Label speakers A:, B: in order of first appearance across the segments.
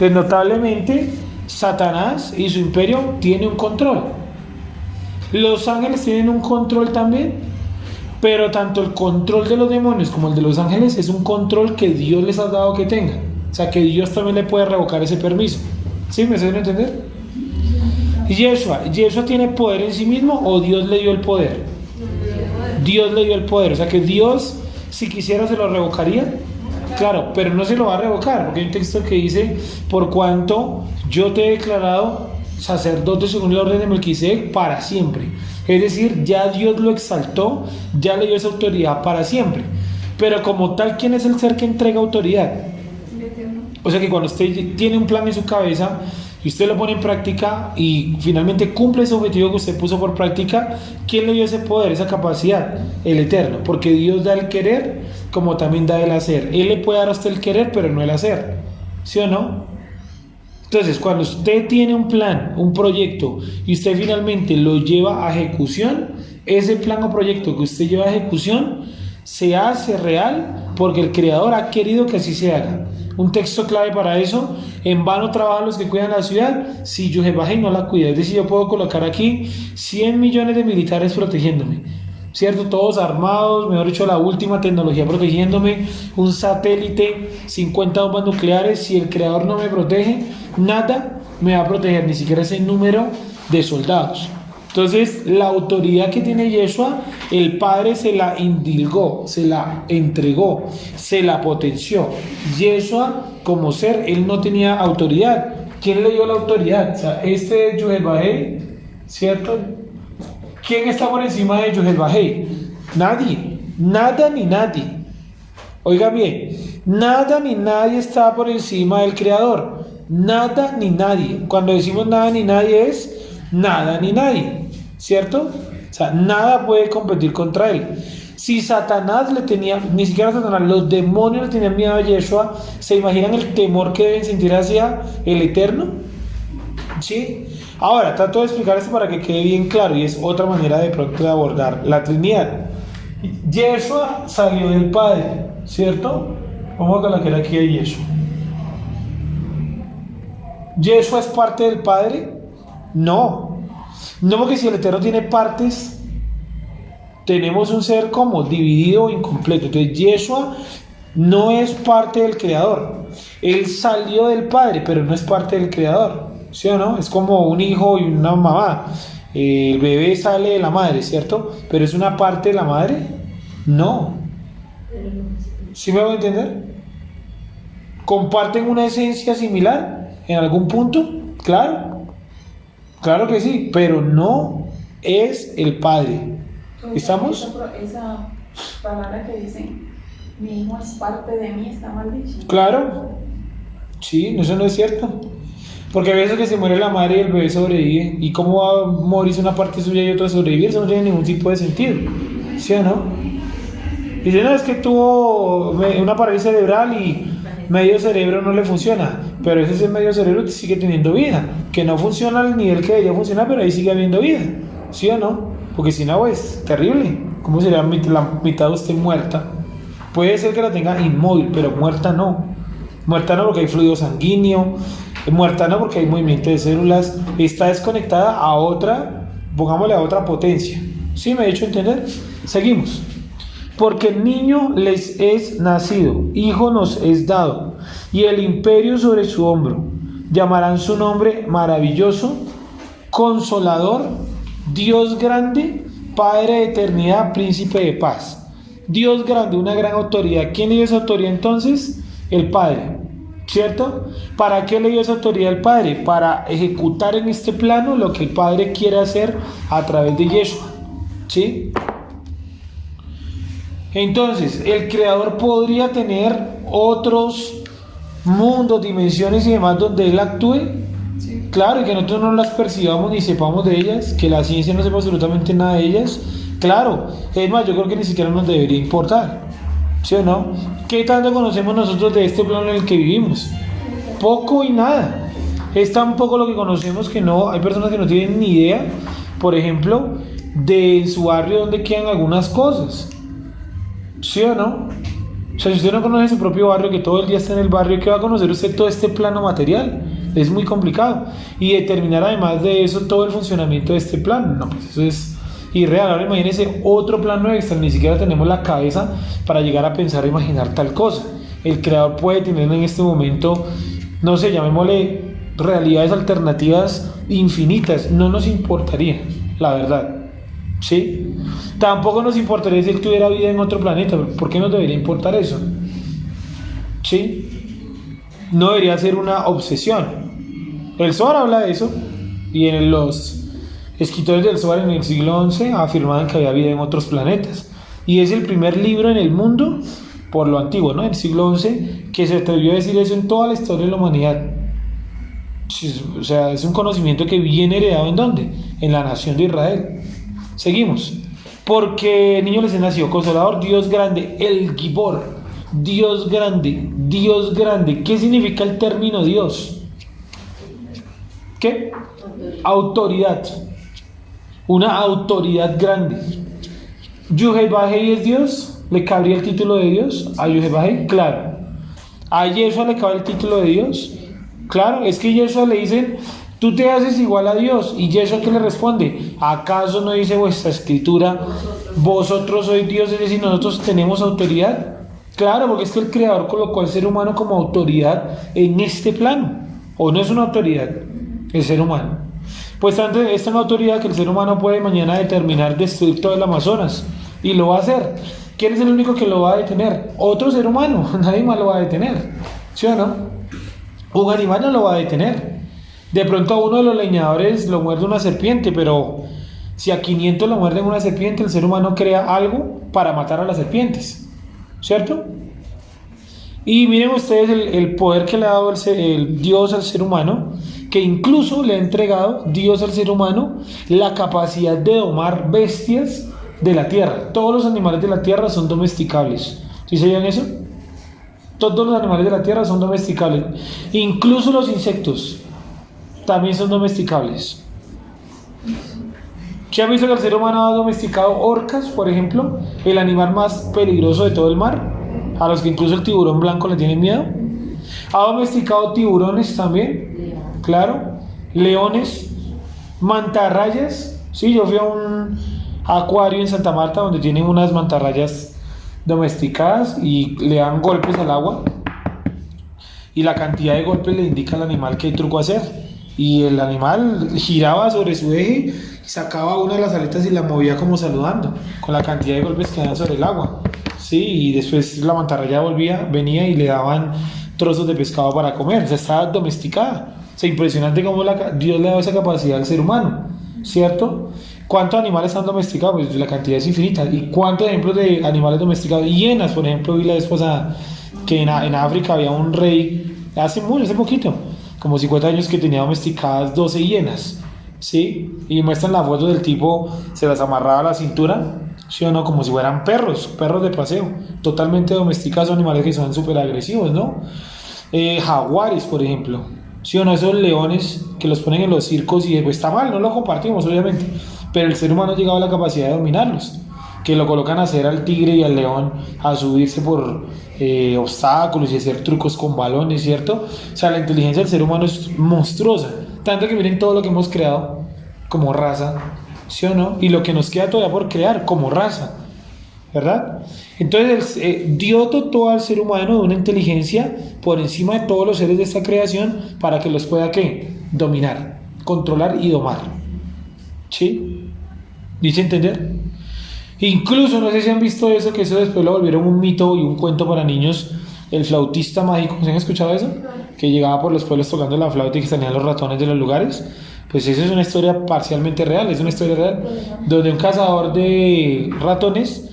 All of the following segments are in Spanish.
A: Entonces, notablemente, Satanás y su imperio tienen un control. Los ángeles tienen un control también, pero tanto el control de los demonios como el de los ángeles es un control que Dios les ha dado que tengan. O sea, que Dios también le puede revocar ese permiso. ¿Sí? ¿Me hacen entender? ¿Yeshua tiene poder en sí mismo o Dios le dio el poder? Dios le dio el poder. O sea, que Dios, si quisiera, se lo revocaría. Claro, pero no se lo va a revocar, porque hay un texto que dice: por cuanto yo te he declarado sacerdote según el orden de Melquisedec para siempre. Es decir, ya Dios lo exaltó, ya le dio esa autoridad para siempre. Pero como tal, ¿quién es el ser que entrega autoridad? O sea que cuando usted tiene un plan en su cabeza y usted lo pone en práctica y finalmente cumple ese objetivo que usted puso por práctica, ¿quién le dio ese poder, esa capacidad? El Eterno, porque Dios da el querer como también da el hacer. Él le puede dar a usted el querer, pero no el hacer, ¿sí o no? Entonces, cuando usted tiene un plan, un proyecto, y usted finalmente lo lleva a ejecución, ese plan o proyecto que usted lleva a ejecución se hace real porque el Creador ha querido que así se haga. Un texto clave para eso: en vano trabajan los que cuidan la ciudad si Yehová no la cuida. Es decir, yo puedo colocar aquí 100 millones de militares protegiéndome, ¿cierto? Todos armados, mejor dicho, la última tecnología protegiéndome, un satélite, 50 bombas nucleares. Si el Creador no me protege, nada me va a proteger, ni siquiera ese número de soldados. Entonces, la autoridad que tiene Yeshua, el Padre se la indilgó, se la entregó, se la potenció. Yeshua, como ser, él no tenía autoridad. ¿Quién le dio la autoridad? O sea, este es Yehová, ¿cierto? ¿Quién está por encima de Yehová? Nadie, nada ni nadie. Oiga bien, nada ni nadie está por encima del Creador. Nada ni nadie. Cuando decimos nada ni nadie es nada ni nadie, ¿cierto? O sea, nada puede competir contra él. Si Satanás le tenía, ni siquiera Satanás, los demonios le tenían miedo a Yeshua, ¿se imaginan el temor que deben sentir hacia el Eterno? ¿Sí? Ahora, trato de explicar esto para que quede bien claro, y es otra manera de pronto de abordar la Trinidad. Yeshua salió del Padre, ¿cierto? Vamos a colocar aquí a Yeshua. ¿Yeshua es parte del Padre? No, porque si el Eterno tiene partes, tenemos un ser como dividido o incompleto. Entonces Yeshua no es parte del Creador. Él salió del Padre, pero no es parte del Creador, ¿sí o no? Es como un hijo y una mamá. El bebé sale de la madre, ¿cierto? Pero ¿es una parte de la madre? No. ¿Sí me voy a entender? ¿Comparten una esencia similar en algún punto? Claro que sí, pero no es el Padre. ¿Estamos?
B: Esa palabra que dicen, mi hijo es parte de mí, está mal dicho.
A: Claro, sí, eso no es cierto. Porque a veces que se muere la madre y el bebé sobrevive. ¿Y cómo va a morirse una parte suya y otra sobrevivir? Eso no tiene ningún tipo de sentido, ¿sí o no? Dice, no, es que tuvo una parálisis cerebral y medio cerebro no le funciona, pero ese medio cerebro sigue teniendo vida, que no funciona al nivel que debería funcionar, pero ahí sigue habiendo vida, ¿sí o no? Porque si no, es terrible. ¿Cómo sería la mitad de usted muerta? Puede ser que la tenga inmóvil, pero muerta no porque hay fluido sanguíneo, muerta no porque hay movimiento de células, está desconectada a otra, pongámosle a otra potencia. ¿Sí me he hecho entender? Seguimos. Porque el niño les es nacido, hijo nos es dado, y el imperio sobre su hombro. Llamarán su nombre maravilloso, consolador, Dios grande, Padre de eternidad, príncipe de paz. Dios grande, una gran autoridad. ¿Quién le dio esa autoridad entonces? El Padre, ¿cierto? ¿Para qué le dio esa autoridad al Padre? Para ejecutar en este plano lo que el Padre quiere hacer a través de Yeshua, ¿sí? Entonces, el Creador podría tener otros mundos, dimensiones y demás donde Él actúe. Sí. Claro, y que nosotros no las percibamos ni sepamos de ellas, que la ciencia no sepa absolutamente nada de ellas. Claro, es más, yo creo que ni siquiera nos debería importar, ¿sí o no? ¿Qué tanto conocemos nosotros de este plano en el que vivimos? Poco y nada. Es tan poco lo que conocemos que no, hay personas que no tienen ni idea, por ejemplo, de su barrio donde quedan algunas cosas. ¿Sí o no? O sea, si usted no conoce su propio barrio, que todo el día está en el barrio, ¿qué va a conocer usted todo este plano material? Es muy complicado. Y determinar además de eso todo el funcionamiento de este plano. No, pues eso es irreal. Ahora imagínese otro plano extra, ni siquiera tenemos la cabeza para llegar a pensar o imaginar tal cosa. El creador puede tener en este momento, no sé, llamémosle realidades alternativas infinitas. No nos importaría, la verdad. ¿Sí? Tampoco nos importaría si él tuviera vida en otro planeta. ¿Por qué nos debería importar eso? ¿Sí? No debería ser una obsesión. El Zohar habla de eso, y en los escritores del Zohar en el siglo XI afirmaban que había vida en otros planetas, y es el primer libro en el mundo, por lo antiguo, ¿no? El siglo XI, que se atrevió a decir eso en toda la historia de la humanidad. O sea, es un conocimiento que viene heredado ¿en dónde? En la nación de Israel. Seguimos. Porque el niño les nació consolador, Dios grande, el Gibor, Dios grande, Dios grande. ¿Qué significa el término Dios? ¿Qué? Autoridad. Una autoridad grande. ¿Yuhei es Dios? ¿Le cabría el título de Dios a Yuhei? Claro. ¿A Yeshua le cabe el título de Dios? Claro, es que Yeshua le dicen, tú te haces igual a Dios. ¿Y Yeshua qué le responde? ¿Acaso no dice vuestra escritura, vosotros sois Dios, es decir, nosotros tenemos autoridad? Claro, porque es que el Creador colocó al ser humano como autoridad en este plano. ¿O no es una autoridad el ser humano? Pues tanto es tan autoridad que el ser humano puede mañana determinar destruir todo el Amazonas, y lo va a hacer. ¿Quién es el único que lo va a detener? Otro ser humano, nadie más lo va a detener, ¿sí o no? Un animal no lo va a detener. De pronto a uno de los leñadores lo muerde una serpiente, pero si a 500 lo muerden una serpiente, el ser humano crea algo para matar a las serpientes, ¿cierto? Y miren ustedes el poder que le ha dado el Dios al ser humano, que incluso le ha entregado Dios al ser humano la capacidad de domar bestias de la tierra. Todos los animales de la tierra son domesticables. ¿Sí sabían eso? Todos los animales de la tierra son domesticables. Incluso los insectos también son domesticables. ¿Se ha visto que el ser humano ha domesticado orcas, por ejemplo? El animal más peligroso de todo el mar, a los que incluso el tiburón blanco le tiene miedo. Ha domesticado tiburones también, claro, leones, mantarrayas. Sí, yo fui a un acuario en Santa Marta donde tienen unas mantarrayas domesticadas y le dan golpes al agua, y la cantidad de golpes le indica al animal qué truco hacer, y el animal giraba sobre su eje, sacaba una de las aletas y la movía como saludando, con la cantidad de golpes que dan sobre el agua, ¿sí? Y después la mantarraya venía y le daban trozos de pescado para comer. O sea, estaba domesticada. O sea, impresionante cómo Dios le ha dado esa capacidad al ser humano, ¿cierto? ¿Cuántos animales están domesticados? Pues la cantidad es infinita. ¿Y cuántos ejemplos de animales domesticados? Hienas, por ejemplo, vi la vez pasada que en África había un rey, hace poquito, como 50 años, que tenía domesticadas 12 hienas, ¿sí? Y muestran la foto del tipo, se las amarraba a la cintura, ¿sí o no? Como si fueran perros de paseo, totalmente domesticados, animales que son súper agresivos, ¿no? Jaguares, por ejemplo, ¿sí o no? Esos leones que los ponen en los circos, y pues está mal, no lo compartimos, obviamente, pero el ser humano ha llegado a la capacidad de dominarlos, que lo colocan a hacer al tigre y al león a subirse por obstáculos y hacer trucos con balones, ¿cierto? O sea, la inteligencia del ser humano es monstruosa, tanto que miren todo lo que hemos creado como raza, ¿sí o no? Y lo que nos queda todavía por crear como raza, ¿verdad? Entonces Dios dotó al ser humano de una inteligencia por encima de todos los seres de esta creación para que los pueda, ¿qué? Dominar, controlar y domar, ¿sí? ¿Dice entender? Incluso, no sé si han visto eso, que eso después lo volvieron un mito y un cuento para niños, el flautista mágico. ¿Se han escuchado eso? Que llegaba por los pueblos tocando la flauta y que salían los ratones de los lugares. Pues eso es una historia parcialmente real, es una historia real, donde un cazador de ratones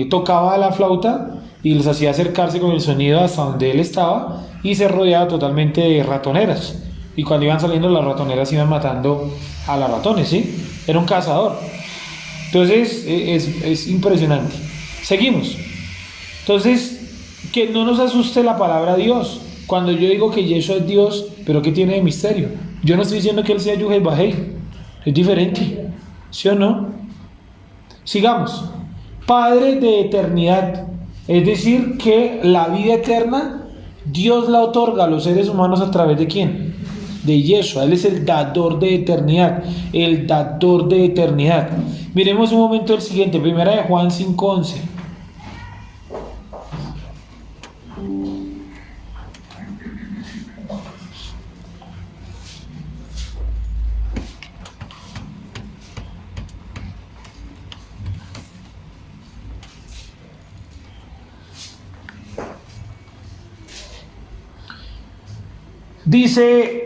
A: tocaba la flauta y los hacía acercarse con el sonido hasta donde él estaba, y se rodeaba totalmente de ratoneras, y cuando iban saliendo las ratoneras iban matando a los ratones, ¿sí? Era un cazador. Entonces es impresionante. Seguimos. Entonces, que no nos asuste la palabra Dios. Cuando yo digo que Yeshua es Dios, ¿pero qué tiene de misterio? Yo no estoy diciendo que Él sea Yuhei Bajei. Es diferente, ¿sí o no? Sigamos. Padre de eternidad. Es decir, que la vida eterna Dios la otorga a los seres humanos a través de ¿quién? De Yeshua. Él es el dador de eternidad, el dador de eternidad. Miremos un momento el siguiente, primera de Juan 5:11. Dice,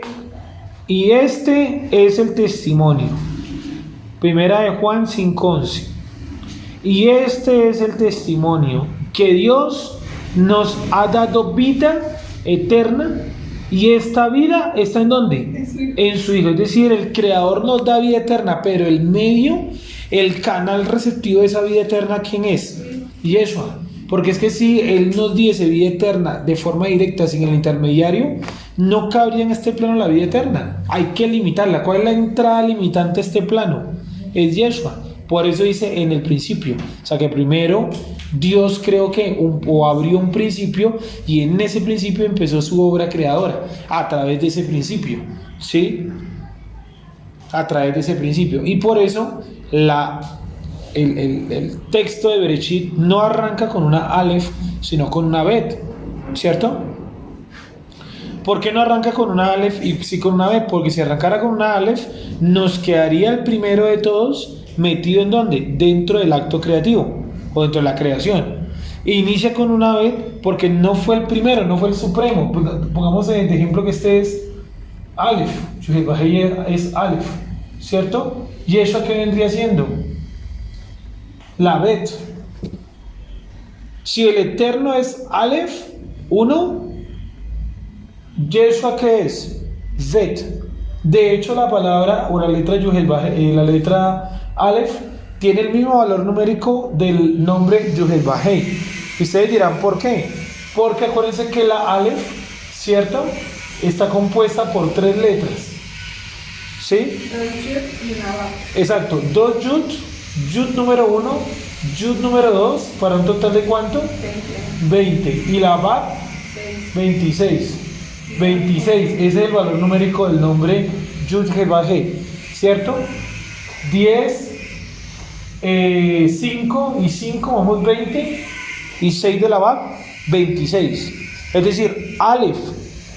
A: y este es el testimonio. Primera de Juan 5:11. Y este es el testimonio, que Dios nos ha dado vida eterna, y esta vida está ¿en dónde? En su Hijo. Es decir, el Creador nos da vida eterna, pero el medio, el canal receptivo de esa vida eterna, ¿quién es? Yeshua. Porque es que si Él nos diese vida eterna de forma directa, sin el intermediario, no cabría en este plano la vida eterna. Hay que limitarla. ¿Cuál es la entrada limitante a este plano? Es Yeshua. Por eso dice en el principio. O sea que primero Dios creó o abrió un principio, y en ese principio empezó su obra creadora. A través de ese principio. ¿Sí? A través de ese principio. Y por eso el texto de Bereshit no arranca con una Aleph, sino con una Bet, ¿cierto? ¿Por qué no arranca con una Aleph y sí con una Bet? Porque si arrancara con una Aleph, nos quedaría el primero de todos metido ¿en dónde? Dentro del acto creativo o dentro de la creación. Inicia con una Bet porque no fue el primero, no fue el supremo. Pongamos de ejemplo que este es Aleph, es Aleph, ¿cierto? ¿Y eso a qué vendría siendo? La Bet. Si el eterno es Aleph, 1, ¿Yeshua qué es? Zet. De hecho, la palabra o la letra la letra Aleph tiene el mismo valor numérico del nombre Yuhelbahei. Y ustedes dirán, ¿por qué? Porque acuérdense que la Aleph, ¿cierto?, está compuesta por 3 letras. ¿Sí?
B: 2 yud y una vav.
A: Exacto, 2 yud, yud número 1, yud número 2, para un total de ¿cuánto? 20. Y la vav, 26. 26, ese es el valor numérico del nombre Yud He Vahe, ¿cierto? 10, 5 y 5, vamos 20, y 6 de la Vav, 26. Es decir, Aleph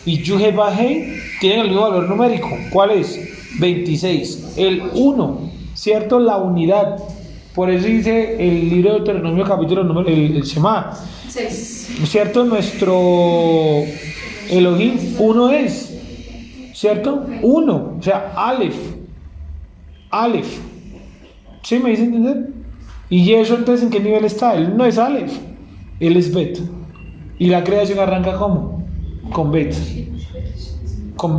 A: y Yud He Vahe tienen el mismo valor numérico. ¿Cuál es? 26. El 1, ¿cierto? La unidad. Por eso dice el libro de Deuteronomio, capítulo número, el Shema,
B: 6.
A: ¿cierto? Nuestro Elohim, 1 es, ¿cierto? 1, o sea, Aleph. ¿Sí me dice entender? Y eso entonces, ¿en qué nivel está? Él no es Aleph, él es Bet. Y la creación arranca ¿cómo? Con Bet. O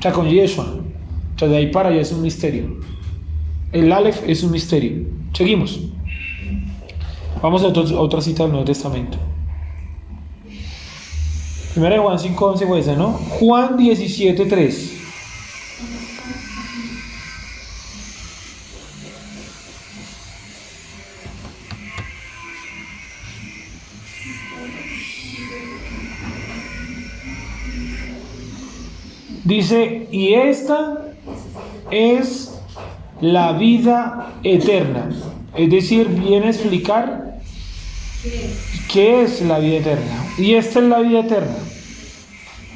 A: sea, con Yeshua. O sea, de ahí para allá es un misterio. El Aleph es un misterio. Seguimos. Vamos a otra cita del Nuevo Testamento. Primera de Juan 5:11 fue esa, ¿no? Juan 17:3. Dice, y esta es la vida eterna. Es decir, viene a explicar qué es la vida eterna. Y esta es la vida eterna: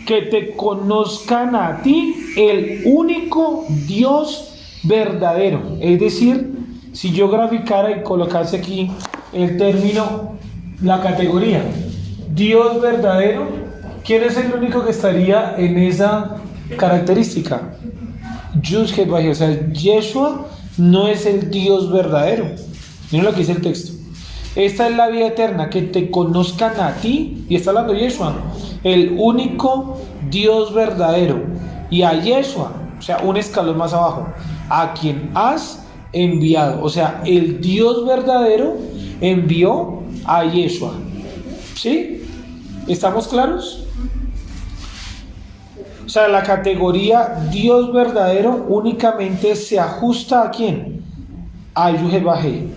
A: que te conozcan a ti, el único Dios verdadero. Es decir, si yo graficara y colocase aquí el término, la categoría Dios verdadero, ¿quién es el único que estaría en esa característica? Yud He Vahe. O sea, Yeshua no es el Dios verdadero. Miren lo que dice el texto. Esta es la vida eterna, que te conozcan a ti, y está hablando de Yeshua, el único Dios verdadero, y a Yeshua, o sea, un escalón más abajo, a quien has enviado. O sea, el Dios verdadero envió a Yeshua. ¿Sí? ¿Estamos claros? O sea, la categoría Dios verdadero únicamente se ajusta ¿a quién? A Yud He Vahe.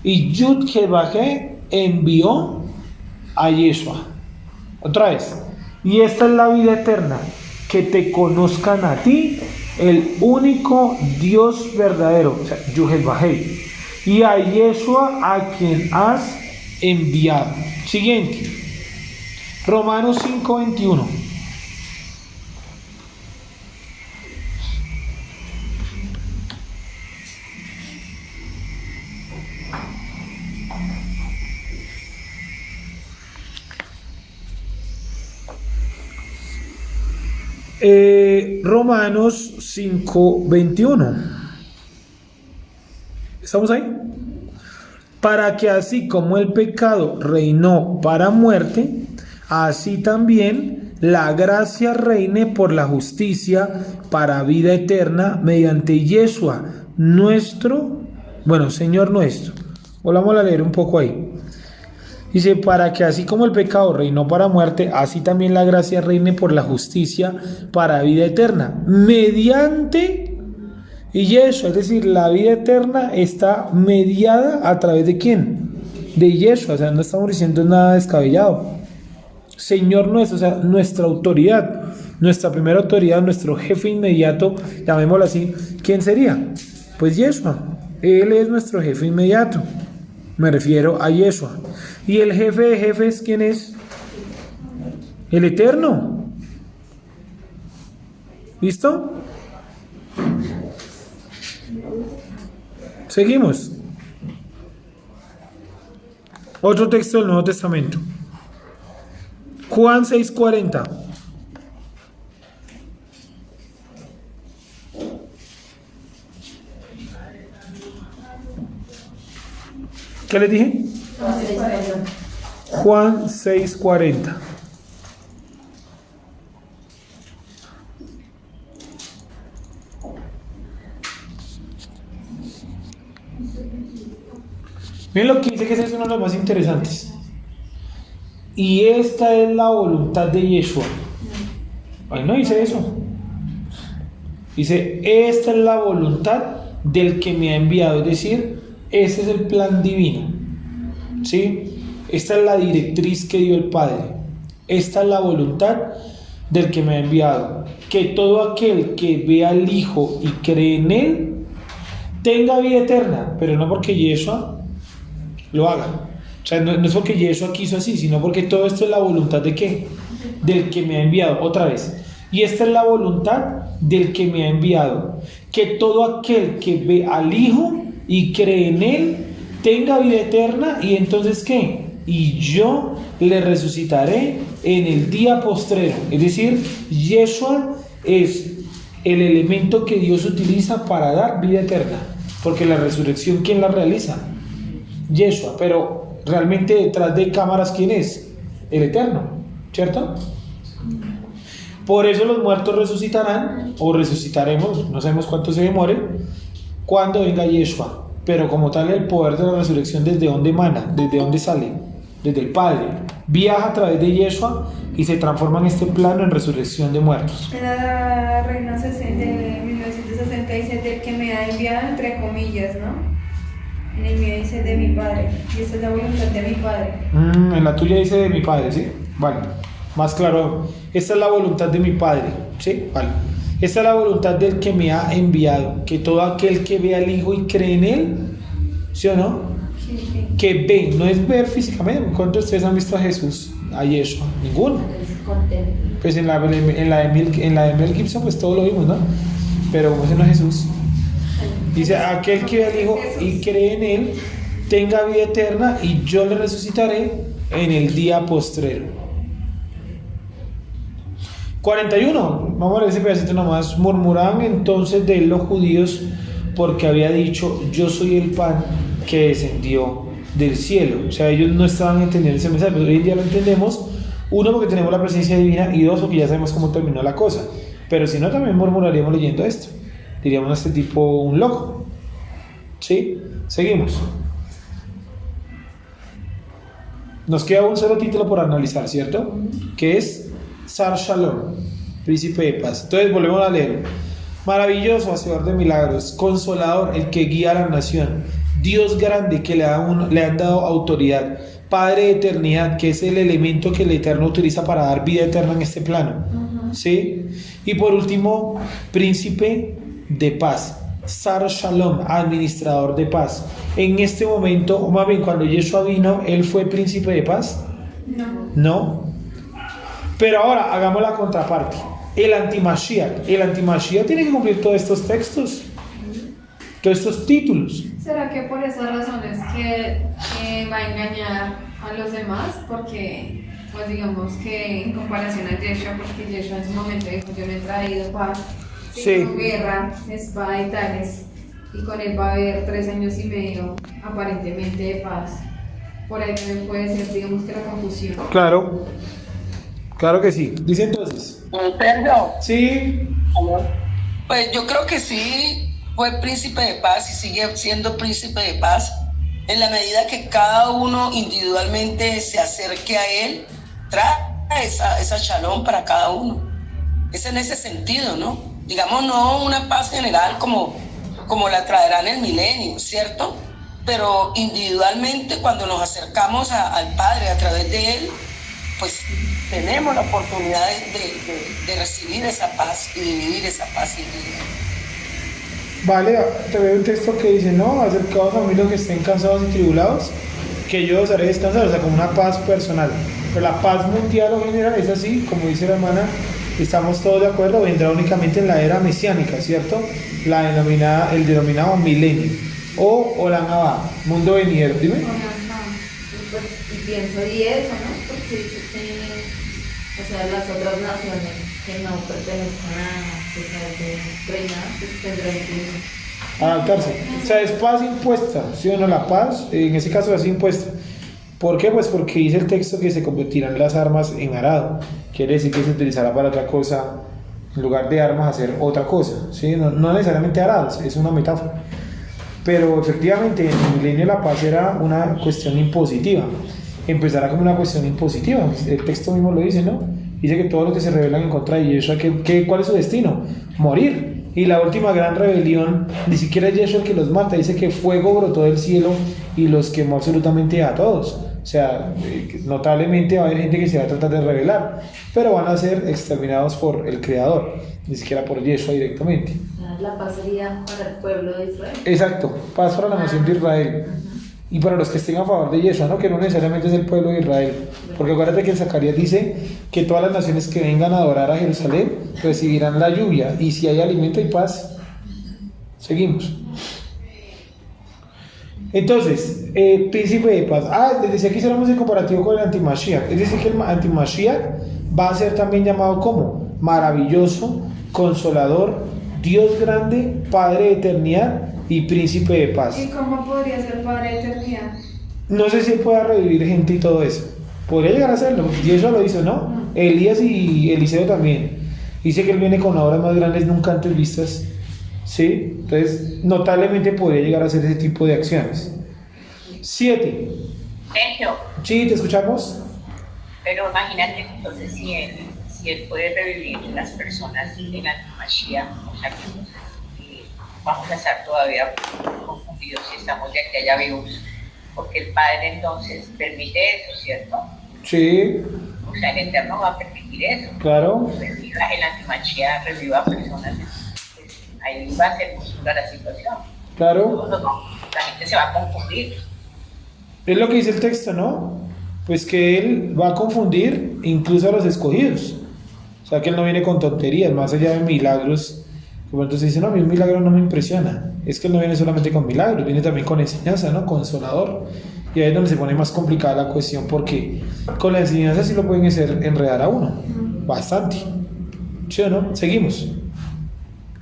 A: Y Yud He Vahe envió a Yeshua. Otra vez. Y esta es la vida eterna, que te conozcan a ti, el único Dios verdadero, o sea, Yuhel Bajei, y a Yeshua a quien has enviado. Siguiente. Romanos 5:21. Romanos 5:21. ¿Estamos ahí? Para que así como el pecado reinó para muerte, así también la gracia reine por la justicia para vida eterna mediante Yeshua, Señor nuestro. Volvamos a leer un poco ahí. Dice, para que así como el pecado reinó para muerte, así también la gracia reine por la justicia para vida eterna, mediante Yeshua. Es decir, la vida eterna está mediada a través de ¿quién? De Yeshua. O sea, no estamos diciendo nada descabellado. Señor nuestro, o sea, nuestra autoridad, nuestra primera autoridad, nuestro jefe inmediato, llamémoslo así, ¿quién sería? Pues Yeshua. Él es nuestro jefe inmediato. Me refiero a Yeshua. ¿Y el jefe de jefes quién es? El Eterno. ¿Listo? Seguimos. Otro texto del Nuevo Testamento. Juan 6:40. ¿Qué les dije? Juan 6:40. Miren lo que dice, que ese es uno de los más interesantes. Y esta es la voluntad de Yeshua. Ahí no dice eso. Dice, esta es la voluntad del que me ha enviado. Es decir, ese es el plan divino. ¿Sí? Esta es la directriz que dio el Padre. Esta es la voluntad del que me ha enviado. Que todo aquel que vea al Hijo y cree en Él tenga vida eterna. Pero no porque Yeshua lo haga. O sea, no es porque Yeshua quiso así, sino porque todo esto es la voluntad de ¿qué? Del que me ha enviado. Otra vez. Y esta es la voluntad del que me ha enviado. Que todo aquel que ve al Hijo y cree en Él tenga vida eterna. Y entonces ¿qué? Y yo le resucitaré en el día postrero. Es decir, Yeshua es el elemento que Dios utiliza para dar vida eterna. Porque la resurrección, ¿quién la realiza? Yeshua. Pero realmente detrás de cámaras, ¿quién es? El Eterno, ¿cierto? Por eso los muertos resucitarán, o resucitaremos, no sabemos cuánto se demore, cuando venga Yeshua. Pero como tal, el poder de la resurrección, ¿desde dónde emana? ¿Desde dónde sale? Desde el Padre. Viaja a través de Yeshua y se transforma en este plano en resurrección de muertos.
C: En la Reina de 1967, el que me ha enviado entre comillas, ¿no? En el mío dice de mi Padre, y esta es la voluntad de mi Padre.
A: En la tuya dice de mi Padre, ¿sí? Vale, más claro. Esta es la voluntad de mi Padre, ¿sí? Vale. Esta es la voluntad del que me ha enviado, que todo aquel que ve al Hijo y cree en Él, ¿sí o no?
C: Sí, sí.
A: Que ve, no es ver físicamente. ¿Cuántos de ustedes han visto a Jesús? A Yeshua, ninguno. Pues en la de Mel Gibson pues todo lo vimos, ¿no? Pero como ese no es Jesús. Dice, aquel que ve al Hijo y cree en Él tenga vida eterna y yo le resucitaré en el día postrero. 41, vamos a leer ese pedacito nomás. Murmuraban entonces de él los judíos porque había dicho, yo soy el pan que descendió del cielo. O sea, ellos no estaban entendiendo ese mensaje, pero hoy en día lo entendemos. Uno, porque tenemos la presencia divina, y dos, porque ya sabemos cómo terminó la cosa. Pero si no, también murmuraríamos leyendo esto. Diríamos a este tipo un loco. ¿Sí? Seguimos. Nos queda un solo título por analizar, ¿cierto? Que es Sar Shalom, príncipe de paz. Entonces volvemos a leer. Maravilloso, hacedor de milagros, consolador, el que guía a la nación, Dios grande que le han dado autoridad, Padre de eternidad, que es el elemento que el Eterno utiliza para dar vida eterna en este plano. ¿Sí? Y por último, príncipe de paz. Sar Shalom, administrador de paz. En este momento, o más bien cuando Yeshua vino, ¿él fue príncipe de paz?
C: No.
A: No. Pero ahora hagamos la contraparte. El anti-Mashiach. El anti-Mashiach tiene que cumplir todos estos textos, todos estos títulos.
D: ¿Será que por esas razones que va a engañar a los demás? Porque, pues digamos que en comparación a Yeshua, porque Yeshua en su momento dijo, yo no he traído paz, sino guerra, espada y tales, y con él va a haber 3 años y medio aparentemente de paz. Por ahí también puede ser, digamos, que la confusión.
A: Claro, claro que sí. Dice entonces.
E: Sergio,
A: Sí.
E: pues yo creo que sí fue príncipe de paz y sigue siendo príncipe de paz en la medida que cada uno individualmente se acerque a él, trae esa shalom para cada uno. Es en ese sentido, ¿no? Digamos, no una paz general como la traerá en el milenio, ¿cierto? Pero individualmente cuando nos acercamos al Padre a través de él, pues tenemos la oportunidad de recibir esa paz y de vivir esa paz y vida.
A: Vale, te veo un texto que dice, no, acercaos a mí los que estén cansados y tribulados, que yo os haré descansar, o sea, como una paz personal. Pero la paz mundial o general es así, como dice la hermana, estamos todos de acuerdo, vendrá únicamente en la era mesiánica, ¿cierto? El denominado milenio, o Olam Haba, mundo venidero, dime.
F: Pues, y pienso y eso, ¿no? Porque dice que, o sea, las otras naciones que no pertenezcan a ese reinado, pues tendrán que
A: Adaptarse. O sea, es paz impuesta, ¿sí o no? La paz, en ese caso es impuesta. ¿Por qué? Pues porque dice el texto que se convertirán las armas en arado. Quiere decir que se utilizará para otra cosa, en lugar de armas, hacer otra cosa, ¿sí? No necesariamente arados, es una metáfora. Pero efectivamente en el milenio la paz era una cuestión impositiva. Empezará como una cuestión impositiva. El texto mismo lo dice, ¿no? Dice que todos los que se rebelan en contra de Yeshua, ¿cuál es su destino? Morir. Y la última gran rebelión, ni siquiera es Yeshua el que los mata. Dice que fuego brotó del cielo y los quemó absolutamente a todos. O sea, notablemente va a haber gente que se va a tratar de rebelar, pero van a ser exterminados por el Creador, ni siquiera por Yeshua directamente.
F: la paz sería para el pueblo de Israel.
A: Exacto, paz para la nación de Israel. Y para los que estén a favor de Yeshua, ¿no? Que no necesariamente es el pueblo de Israel. Porque acuérdate que en Zacarías dice que todas las naciones que vengan a adorar a Jerusalén recibirán la lluvia. Y si hay alimento y paz, seguimos. Entonces, príncipe de paz. Les decía que hiciéramos el comparativo con el antimashiach. Es decir, que el antimashiach va a ser también llamado como maravilloso, consolador, Dios grande, Padre de eternidad y príncipe de paz.
C: ¿Y cómo podría ser Padre de eternidad?
A: No sé si él pueda revivir gente y todo eso. Podría llegar a hacerlo. Y eso lo hizo, ¿no? Elías y Eliseo también. Dice que él viene con obras más grandes nunca antes vistas. ¿Sí? Entonces, notablemente podría llegar a hacer ese tipo de acciones. 7.
G: Sergio,
A: Sí, ¿te escuchamos?
G: pero imagínate entonces si él puede revivir las personas en la Mashiach, o sea que vamos a estar todavía confundidos si estamos de aquí allá vivos, porque el Padre entonces permite eso, ¿cierto?
A: Sí,
G: O sea, el Eterno va a permitir eso.
A: claro.
G: Reviva el antimachía, reviva personas, pues, ahí va a ser oscura la situación.
A: Claro.
G: La gente se va a confundir.
A: Es lo que dice el texto, ¿no? Pues que él va a confundir incluso a los escogidos. O sea, que él no viene con tonterías, más allá de milagros. Como entonces dice, no, a mí un milagro no me impresiona. Es que él no viene solamente con milagros, viene también con enseñanza, ¿no? Consolador. Y ahí es donde se pone más complicada la cuestión, porque con la enseñanza sí lo pueden hacer enredar a uno. Bastante. ¿Sí o no? Seguimos.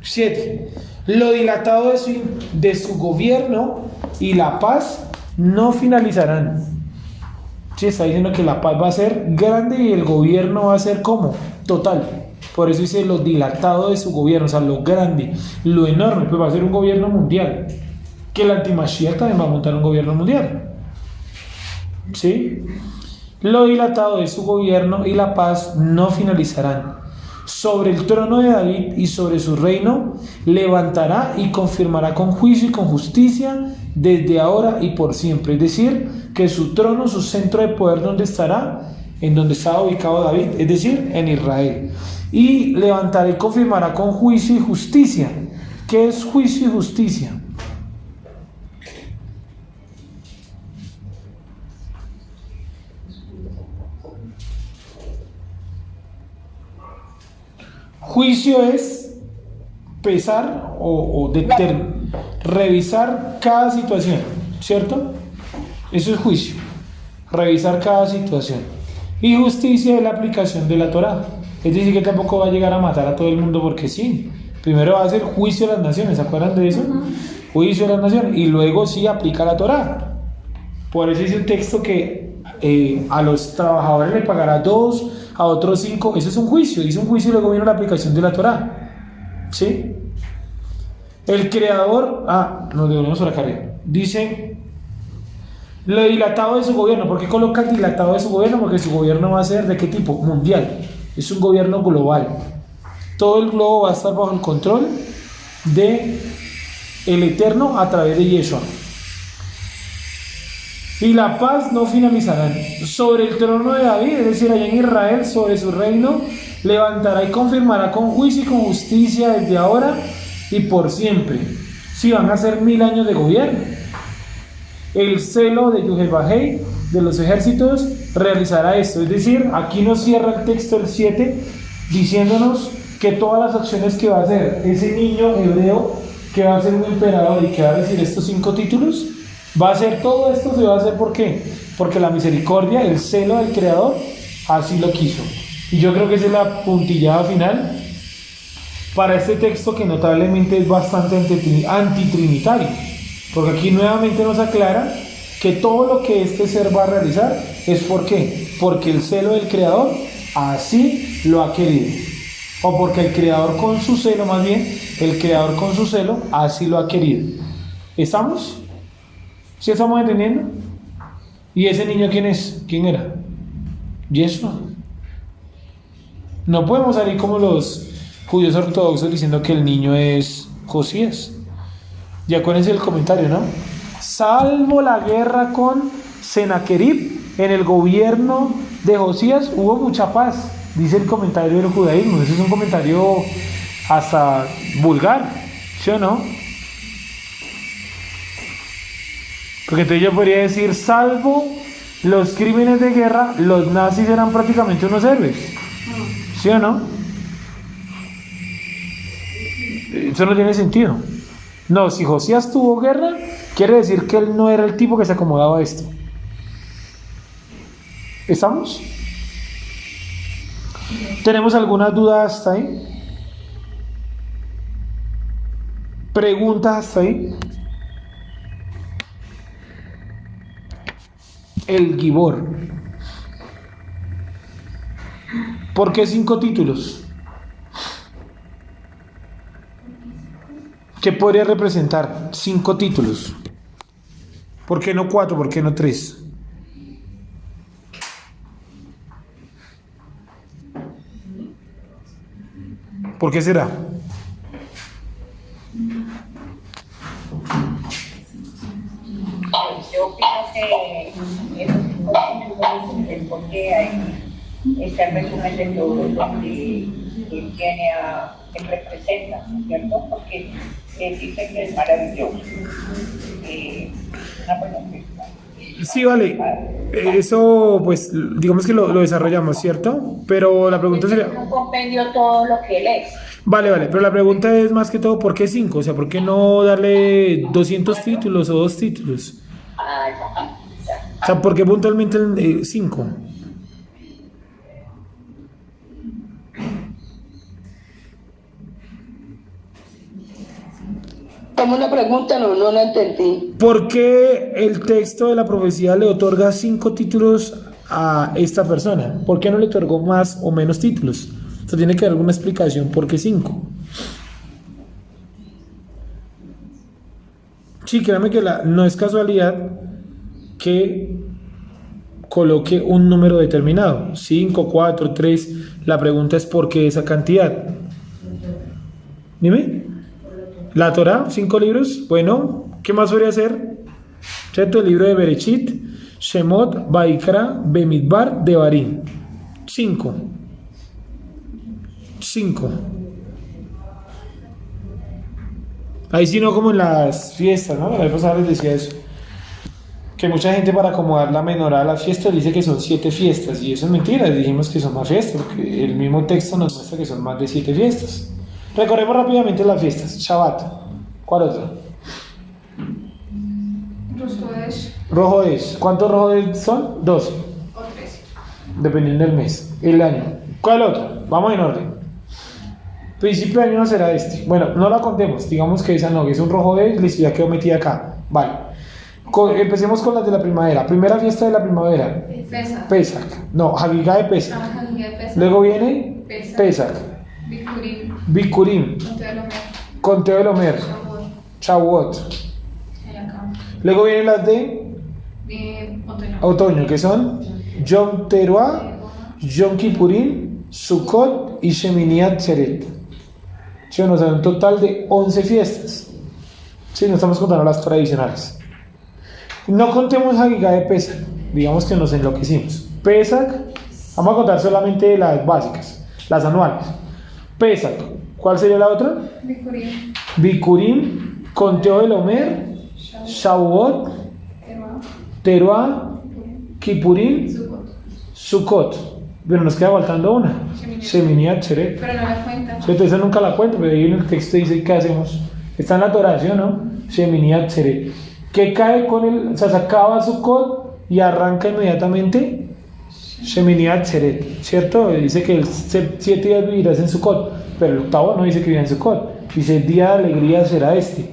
A: 7. Lo dilatado de su gobierno y la paz no finalizarán. Sí, está diciendo que la paz va a ser grande y el gobierno va a ser como total. Por eso dice lo dilatado de su gobierno, o sea, lo grande, lo enorme, pues va a ser un gobierno mundial. Que el antimashiach también va a montar un gobierno mundial. ¿Sí? Lo dilatado de su gobierno y la paz no finalizarán. sobre el trono de David y sobre su reino, levantará y confirmará con juicio y con justicia desde ahora y por siempre. Es decir, que su trono, su centro de poder, ¿dónde estará? En donde estaba ubicado David, es decir, en Israel. Y levantará y confirmará con juicio y justicia. ¿Qué es juicio y justicia? Juicio es pesar o revisar cada situación, ¿cierto? Eso es juicio, revisar cada situación. Y justicia es la aplicación de la Torá. Es decir, que tampoco va a llegar a matar a todo el mundo porque sí. Primero va a hacer juicio a las naciones, ¿se acuerdan de eso? Juicio a las naciones, y luego sí aplica la Torá. Por eso dice un texto que a los trabajadores le pagará 2, a otros 5. Eso es un juicio, dice un juicio y luego viene la aplicación de la Torá. ¿Sí? El creador, nos devolvemos por acá arriba. Dice, lo dilatado de su gobierno. ¿Por qué coloca el dilatado de su gobierno? Porque su gobierno va a ser ¿de qué tipo? Mundial. Es un gobierno global. Todo el globo va a estar bajo el control de el Eterno a través de Yeshua. Y la paz no finalizará. Sobre el trono de David, es decir, allá en Israel, sobre su reino, levantará y confirmará con juicio y con justicia desde ahora y por siempre. Sí, van a ser 1000 años de gobierno. El celo de Yuhel-Bajei, de los ejércitos, realizará esto. Es decir, aquí nos cierra el texto el 7, diciéndonos que todas las acciones que va a hacer ese niño hebreo, que va a ser un emperador y que va a decir estos 5 títulos, va a hacer todo esto, se va a hacer ¿por qué? Porque la misericordia, el celo del Creador, así lo quiso. Y yo creo que esa es la puntillada final para este texto, que notablemente es bastante antitrinitario, porque aquí nuevamente nos aclara que todo lo que este ser va a realizar es ¿por qué? Porque el celo del Creador así lo ha querido, o porque el Creador con su celo, más bien, el Creador con su celo así lo ha querido. ¿Estamos? ¿Sí estamos entendiendo? ¿Y ese niño quién es? ¿Quién era? Yeshua. No podemos salir como los judíos ortodoxos diciendo que el niño es Josías. Ya acuérdense el comentario, ¿no? Salvo la guerra con Senaquerib, en el gobierno de Josías hubo mucha paz, dice el comentario del judaísmo. Ese es un comentario hasta vulgar, ¿sí o no? Porque entonces yo podría decir, salvo los crímenes de guerra, los nazis eran prácticamente unos héroes, ¿sí o no? Eso no tiene sentido. No, si Josías tuvo guerra, quiere decir que él no era el tipo que se acomodaba a esto. ¿Estamos? ¿Tenemos alguna duda hasta ahí? ¿Preguntas hasta ahí? El Gibor. ¿Por qué 5 títulos? ¿Qué podría representar 5 títulos? ¿Por qué no 4? ¿Por qué no 3? ¿Por qué será?
G: Yo opino que esos 5 títulos es porque ahí está el resumen de todo lo que él tiene él representa, ¿cierto? Porque él dice que es maravilloso. Una pregunta.
A: Sí, vale. Eso, pues, digamos que lo desarrollamos, ¿cierto? Pero la pregunta sería...
G: No compendio todo lo que él es.
A: Vale, pero la pregunta es más que todo, ¿por qué 5? O sea, ¿por qué no darle 200 títulos o 2 títulos? O sea, ¿por qué puntualmente 5?
E: Como una pregunta, no la entendí.
A: ¿Por qué el texto de la profecía le otorga 5 títulos a esta persona? ¿Por qué no le otorgó más o menos títulos? O sea, tiene que haber alguna explicación. ¿Por qué 5? Sí, créanme que no es casualidad que coloque un número determinado, 5, 4, 3. La pregunta es ¿por qué esa cantidad? Dime. La Torá, 5 libros. Bueno, ¿qué más podría hacer? ¿Cierto? El libro de Bereshit, Shemot, Baikra, Bemidbar, Devarim. 5. Ahí sí no como en las fiestas, ¿no? La vez pasada les decía eso. Que mucha gente para acomodar la menorá a las fiestas dice que son 7 fiestas. Y eso es mentira, dijimos que son más fiestas, porque el mismo texto nos muestra que son más de 7 fiestas. Recorremos rápidamente las fiestas. Shabbat. ¿Cuál otro? Rojo es. ¿Cuántos rojos son? 2.
D: O 3.
A: Dependiendo del mes, el año. ¿Cuál otro? Vamos en orden. Principio de año será este. Bueno, no la contemos. Digamos que esa no, que es un rojo de, listo, ya quedó metida acá. Vale. Empecemos con las de la primavera. Primera fiesta de la primavera. Pesach. No, Hagigah de Pesach. Luego viene Pesach. Bikurim. Conteo del Omer. Shavuot. Luego vienen las de otoño, que son Yom Teruah, Yom Kippurim, Sukkot y Shemini Atzeret. ¿Sí o no? O sea, un total de 11 fiestas. Sí, no estamos contando las tradicionales. No contemos Hagigah de Pesach, digamos que nos enloquecimos. Pesach, vamos a contar solamente las básicas, las anuales. Pesach, ¿cuál sería la otra? Bikurim, Conteo del Omer, Shavuot, Teruah, Kippurim, Sukkot. Pero nos queda faltando una. Shemini Atzeret.
D: Pero no la cuenta.
A: Esa nunca la cuento, pero ahí en el texto dice ¿qué hacemos? Está en la Torá, ¿sí o no? Shemini Atzeret. ¿Qué cae con el? O sea, se acaba Sukkot y arranca inmediatamente Shemini Atzeret, ¿cierto? Dice que 7 días vivirás en Sukkot, pero el octavo no dice que vivirá en Sukkot. Dice el día de alegría será este,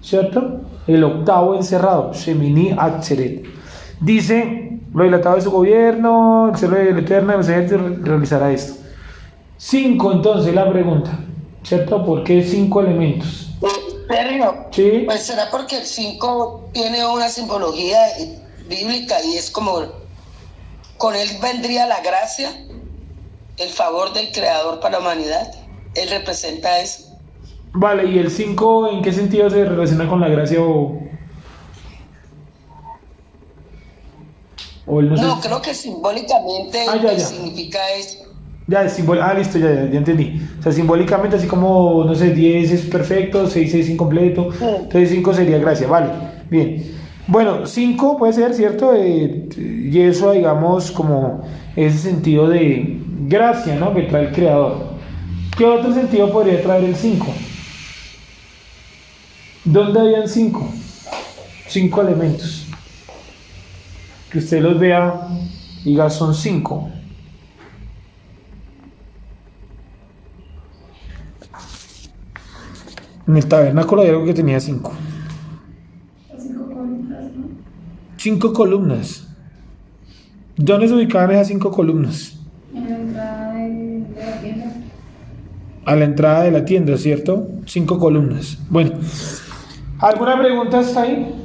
A: ¿cierto? El octavo encerrado, Shemini Atzeret. Dice, lo dilatado de su gobierno, el cielo del eterno, realizará esto. 5, entonces, la pregunta, ¿cierto? ¿Por qué 5 elementos?
E: Sergio,
A: Sí.
E: pues será porque el 5 tiene una simbología bíblica y es como, con él vendría la gracia, el favor del Creador para la humanidad. Él representa eso.
A: Vale, ¿y el 5 en qué sentido se relaciona con la gracia o el
E: No, creo que simbólicamente
A: ya.
E: significa eso.
A: Ya, listo, ya entendí. O sea, simbólicamente, así como, no sé, 10 es perfecto, 6 es incompleto, entonces 5 sería gracia, vale, bien. Bueno, 5 puede ser, ¿cierto? Y eso, digamos, como ese sentido de gracia, ¿no? Que trae el Creador. ¿Qué otro sentido podría traer el 5? ¿Dónde habían 5? 5 elementos. Que usted los vea, diga, son 5. En el tabernáculo hay algo que tenía 5.
C: 5 columnas, ¿no?
A: 5 columnas. ¿Dónde se ubicaban esas 5 columnas?
C: En la entrada de la tienda.
A: A la entrada de la tienda, ¿cierto? 5 columnas. Bueno, ¿alguna pregunta hasta ahí?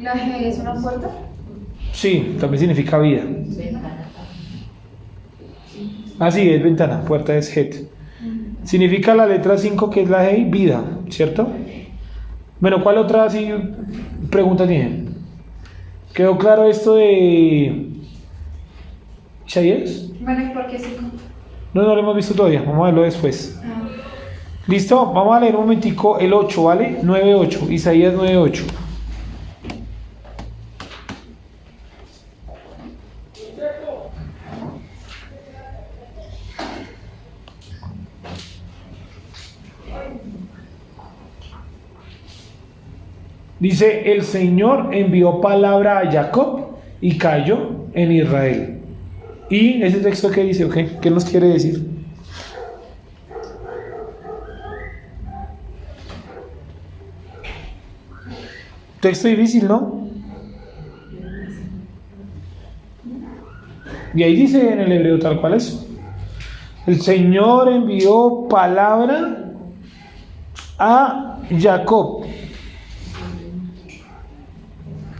C: ¿La G es una puerta?
A: Sí, también significa vida. Ah, sí, es ventana, puerta es het. Significa la letra 5 que es la G, vida, ¿cierto? Bueno, ¿cuál otra así pregunta tienen? ¿Quedó claro esto de Isaías?
C: Bueno, ¿y por qué 5?
A: No lo hemos visto todavía, vamos a verlo después. ¿Listo? Vamos a leer un momentico el 8, ¿vale? 9:8, Isaías 9:8. Dice, el Señor envió palabra a Jacob y cayó en Israel. ¿Y ese texto qué dice? Okay, ¿qué nos quiere decir? Texto difícil, ¿no? Y ahí dice en el hebreo tal cual es. El Señor envió palabra a Jacob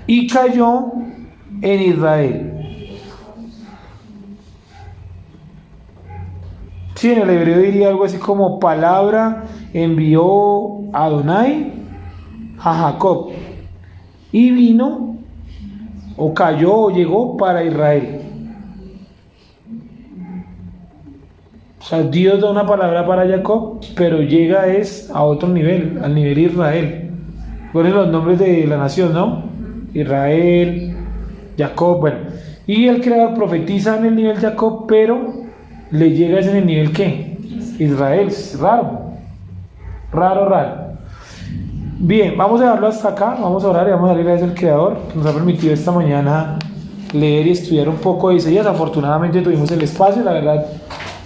A: y cayó en Israel. Sí, en el hebreo diría algo así como palabra envió Adonai a Jacob y vino o cayó o llegó para Israel. O sea, Dios da una palabra para Jacob, pero llega es a otro nivel, al nivel Israel. Ponen los nombres de la nación, ¿no? Israel, Jacob, bueno. Y el creador profetiza en el nivel Jacob, pero le llega en el nivel ¿qué? Israel. Es raro. Raro. Bien, vamos a dejarlo hasta acá. Vamos a orar y vamos a darle gracias al creador que nos ha permitido esta mañana leer y estudiar un poco de Isaías. Afortunadamente tuvimos el espacio, la verdad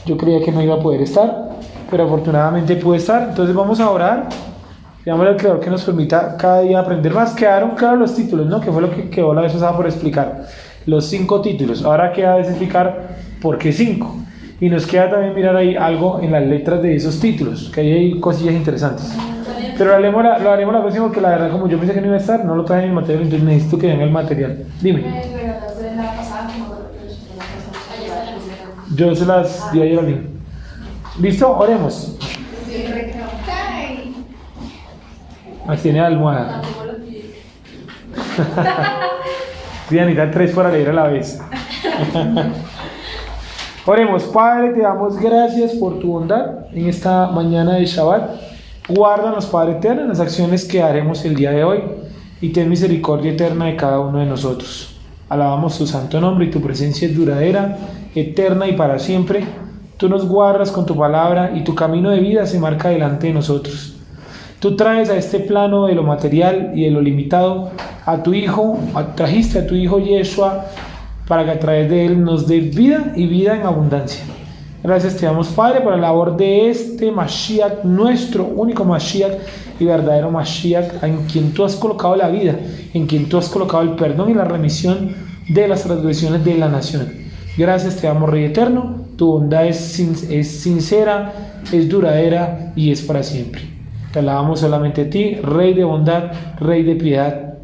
A: yo creía que no iba a poder estar, pero afortunadamente pude estar. Entonces vamos a orar, digamos al creador que nos permita cada día aprender más. Quedaron claros los títulos, ¿no? Que fue lo que quedó la vez pasada por explicar, los 5 títulos. Ahora queda explicar por qué 5, y nos queda también mirar ahí algo en las letras de esos títulos, que ahí hay cosillas interesantes. Pero lo haremos la próxima, porque la verdad, como yo pensé que no iba a estar, no lo traje en el material, entonces necesito que venga el material. Dime. Yo se las di ayer a mí. ¿Listo? Oremos. Ahí tiene almohada. Dianita, 3 para leer a la vez. Oremos. Padre, te damos gracias por tu bondad en esta mañana de Shabbat. Guárdanos, Padre eterno, en las acciones que haremos el día de hoy, y ten misericordia eterna de cada uno de nosotros. Alabamos tu santo nombre, y tu presencia es duradera, eterna y para siempre. Tú nos guardas con tu palabra, y tu camino de vida se marca delante de nosotros. Tú traes a este plano de lo material y de lo limitado a tu Hijo, trajiste a tu Hijo Yeshua, para que a través de él nos dé vida y vida en abundancia. Gracias te damos, Padre, por la labor de este Mashiach, nuestro único Mashiach y verdadero Mashiach, en quien tú has colocado la vida, en quien tú has colocado el perdón y la remisión de las transgresiones de la nación. Gracias te damos, Rey eterno. Tu bondad es sincera, es duradera y es para siempre. Te alabamos solamente a ti, Rey de bondad, Rey de piedad.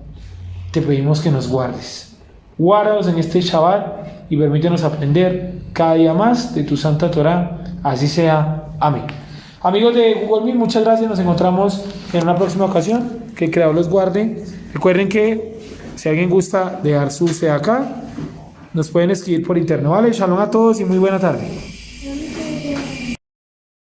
A: Te pedimos que nos guardes. Guárdanos en este Shabbat y permítenos aprender cada día más de tu Santa Torah. Así sea. Amén. Amigos de Google Meet, muchas gracias. Nos encontramos en una próxima ocasión. Que el Creador los guarde. Recuerden que si alguien gusta dejar su acá, nos pueden escribir por interno. Vale, shalom a todos y muy buena tarde.